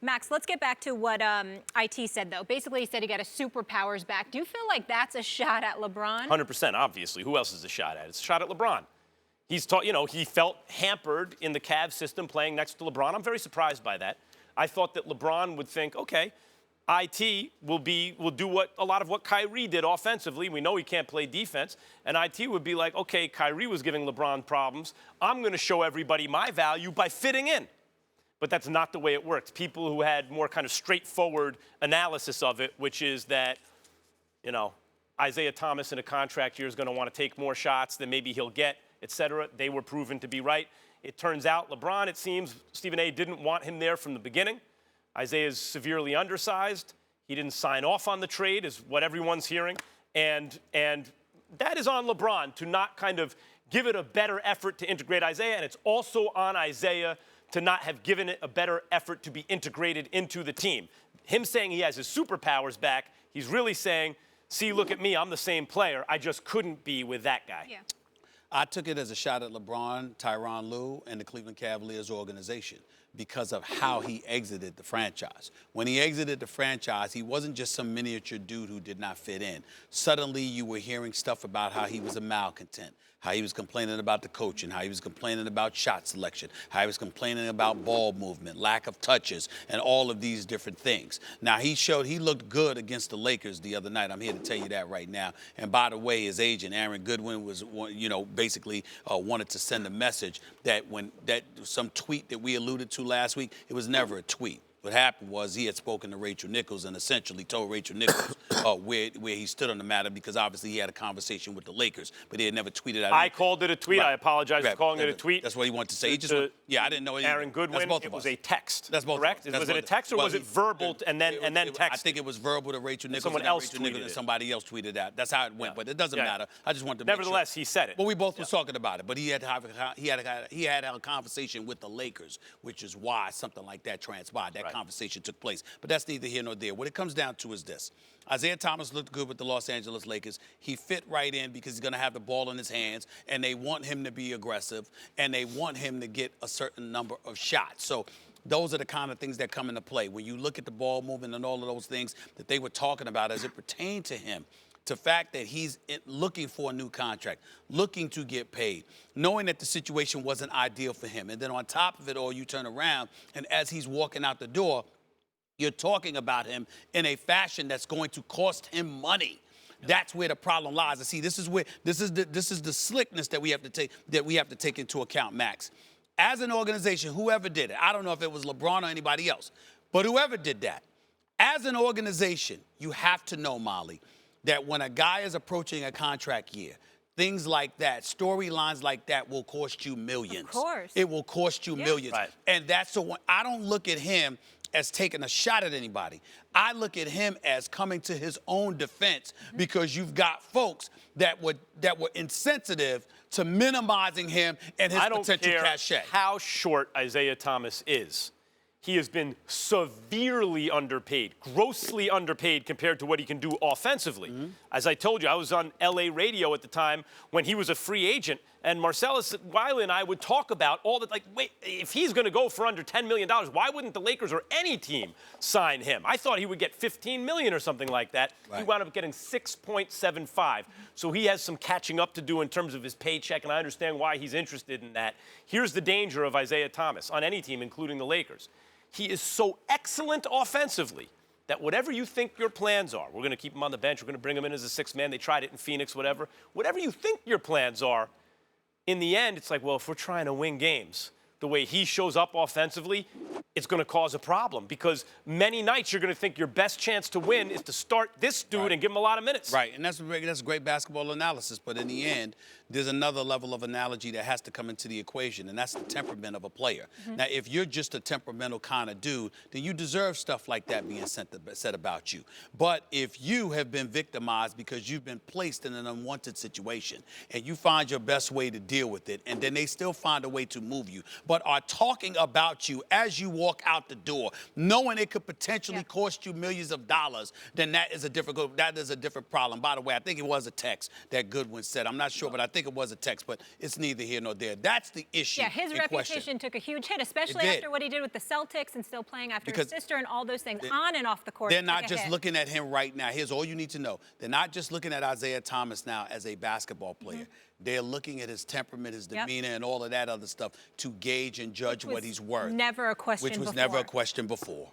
Max, let's get back to what IT said, though. Basically, he said he got a superpowers back. Do you feel like that's a shot at LeBron? 100%, obviously. Who else is a shot at? It's a shot at LeBron. He felt hampered in the Cavs system playing next to LeBron. I'm very surprised by that. I thought that LeBron would think, okay, IT will do a lot of what Kyrie did offensively. We know he can't play defense. And IT would be like, okay, Kyrie was giving LeBron problems. I'm going to show everybody my value by fitting in. But that's not the way it works. People who had more kind of straightforward analysis of it, which is that, Isaiah Thomas in a contract year is going to want to take more shots than maybe he'll get, et cetera. They were proven to be right. It turns out LeBron, it seems, Stephen A. didn't want him there from the beginning. Isaiah is severely undersized. He didn't sign off on the trade, is what everyone's hearing. And that is on LeBron to not kind of give it a better effort to integrate Isaiah. And it's also on Isaiah to not have given it a better effort to be integrated into the team. Him saying he has his superpowers back, he's really saying, see, look at me, I'm the same player. I just couldn't be with that guy. Yeah. I took it as a shot at LeBron, Tyronn Lue, and the Cleveland Cavaliers organization because of how he exited the franchise. When he exited the franchise, he wasn't just some miniature dude who did not fit in. Suddenly, you were hearing stuff about how he was a malcontent, how he was complaining about the coaching, how he was complaining about shot selection, how he was complaining about ball movement, lack of touches, and all of these different things. Now, he looked good against the Lakers the other night. I'm here to tell you that right now. And by the way, his agent, Aaron Goodwin, was, basically wanted to send a message that some tweet that we alluded to last week, it was never a tweet. What happened was he had spoken to Rachel Nichols and essentially told Rachel Nichols where he stood on the matter because obviously he had a conversation with the Lakers, but he had never tweeted out. I called it a tweet. Right. I apologize for calling it a tweet. That's what he wanted to say. I didn't know. Aaron Goodwin, it was a text. That's both. Correct? Was it a text or was it verbal and then text? I think it was verbal to Rachel Nichols. Someone else tweeted it. And somebody else tweeted that. That's how it went, but it doesn't matter. I just wanted to. Nevertheless, he said it. Well, we both was talking about it, but he had a conversation with the Lakers, which is why something like that transpired. That conversation took place. But that's neither here nor there. What it comes down to is this. Isaiah Thomas looked good with the Los Angeles Lakers. He fit right in because he's going to have the ball in his hands, and they want him to be aggressive, and they want him to get a certain number of shots. So those are the kind of things that come into play. When you look at the ball movement and all of those things that they were talking about as it pertained to him, the fact that he's looking for a new contract, looking to get paid, knowing that the situation wasn't ideal for him. And then on top of it all, you turn around, and as he's walking out the door, you're talking about him in a fashion that's going to cost him money. That's where the problem lies. And see, this is the slickness that we have to take into account, Max. As an organization, whoever did it, I don't know if it was LeBron or anybody else, but whoever did that, as an organization, you have to know, Molly, that when a guy is approaching a contract year, things like that, storylines like that will cost you millions. Of course. It will cost you millions. Right. And that's so I don't look at him as taking a shot at anybody. I look at him as coming to his own defense because you've got folks that were insensitive to minimizing him and his potential cachet. I don't care how short Isaiah Thomas is. He has been severely underpaid, grossly underpaid compared to what he can do offensively. As I told you, I was on LA radio at the time when he was a free agent, and Marcellus Wiley and I would talk about all that, like, wait, if he's going to go for under $10 million, why wouldn't the Lakers or any team sign him? I thought he would get $15 million or something like that. Right. He wound up getting 6.75. So he has some catching up to do in terms of his paycheck, and I understand why he's interested in that. Here's the danger of Isaiah Thomas on any team, including the Lakers. He is so excellent offensively that whatever you think your plans are, we're going to keep him on the bench, we're going to bring him in as a sixth man, they tried it in Phoenix, whatever you think your plans are, in the end, it's like, well, if we're trying to win games, the way he shows up offensively, it's going to cause a problem because many nights you're going to think your best chance to win is to start this dude and give him a lot of minutes. Right, and that's great basketball analysis, but in the end, there's another level of analogy that has to come into the equation, and that's the temperament of a player. Now, if you're just a temperamental kind of dude, then you deserve stuff like that being said about you. But if you have been victimized because you've been placed in an unwanted situation, and you find your best way to deal with it, and then they still find a way to move you, but are talking about you as you walk out the door, knowing it could potentially cost you millions of dollars, then that is a different problem. By the way, I think it was a text that Goodwin said. I'm not sure, but I think it was a text, but it's neither here nor there. That's the issue. Yeah, his reputation took a huge hit, especially after what he did with the Celtics and still playing after his sister and all those things on and off the court. They're not just looking at him right now. Here's all you need to know. They're not just looking at Isaiah Thomas now as a basketball player. They're looking at his temperament, his demeanor, and all of that other stuff to gauge and judge what he's worth. Never a question Which was before. never a question before.